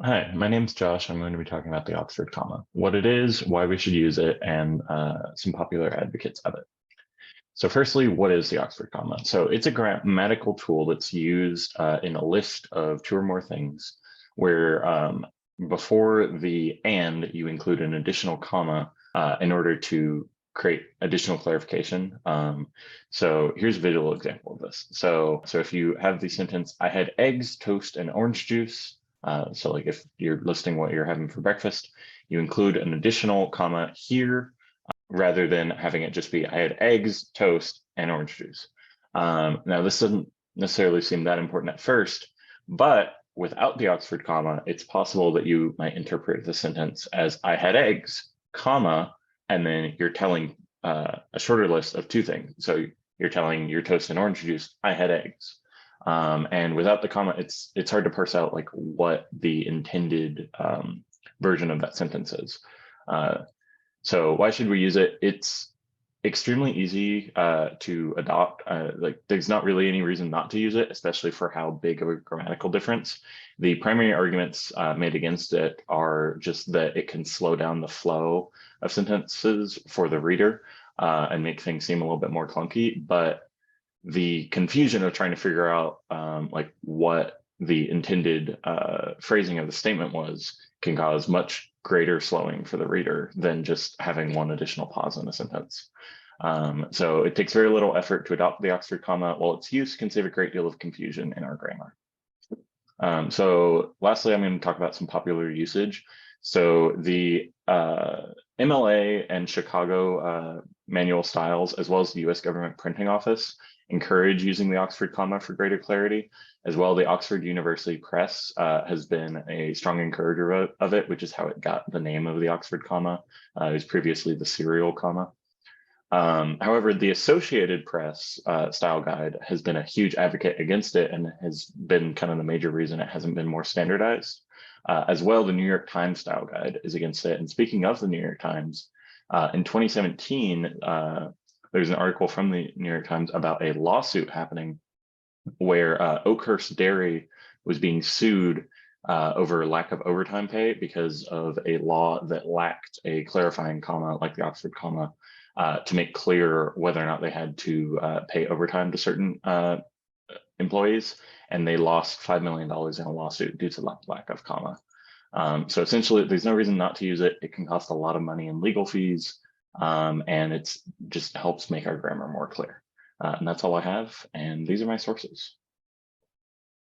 Hi, my name's Josh. I'm going to be talking about the Oxford comma, what it is, why we should use it, and some popular advocates of it. So firstly, what is the Oxford comma? So it's a grammatical tool that's used in a list of two or more things where before the and you include an additional comma in order to create additional clarification. So here's a visual example of this. So if you have the sentence, I had eggs, toast, and orange juice. So like if you're listing what you're having for breakfast, you include an additional comma here rather than having it just be I had eggs, toast, and orange juice. Now, this doesn't necessarily seem that important at first, but without the Oxford comma, it's possible that you might interpret the sentence as I had eggs, comma, and then you're telling a shorter list of two things. So you're telling your toast and orange juice, I had eggs. And without the comma, it's hard to parse out like what the intended version of that sentence is. Uh, so why should we use it? It's extremely easy to adopt. Like there's not really any reason not to use it, especially for how big of a grammatical difference. The primary arguments made against it are just that it can slow down the flow of sentences for the reader and make things seem a little bit more clunky. But the confusion of trying to figure out like what the intended phrasing of the statement was can cause much greater slowing for the reader than just having one additional pause in a sentence. So it takes very little effort to adopt the Oxford comma, while its use can save a great deal of confusion in our grammar. So lastly, I'm going to talk about some popular usage. So the MLA and Chicago manual styles, as well as the US Government Printing Office, encourage using the Oxford comma for greater clarity. As well, the Oxford University Press has been a strong encourager of it, which is how it got the name of the Oxford comma. It was previously the serial comma. However, the Associated Press style guide has been a huge advocate against it and has been kind of the major reason it hasn't been more standardized. As well, the New York Times style guide is against it. And speaking of the New York Times, in 2017, there's an article from the New York Times about a lawsuit happening where Oakhurst Dairy was being sued over lack of overtime pay because of a law that lacked a clarifying comma like the Oxford comma to make clear whether or not they had to pay overtime to certain employees, and they lost $5 million in a lawsuit due to lack of comma. So essentially, there's no reason not to use it. It can cost a lot of money in legal fees, and it's just helps make our grammar more clear. And that's all I have, and these are my sources.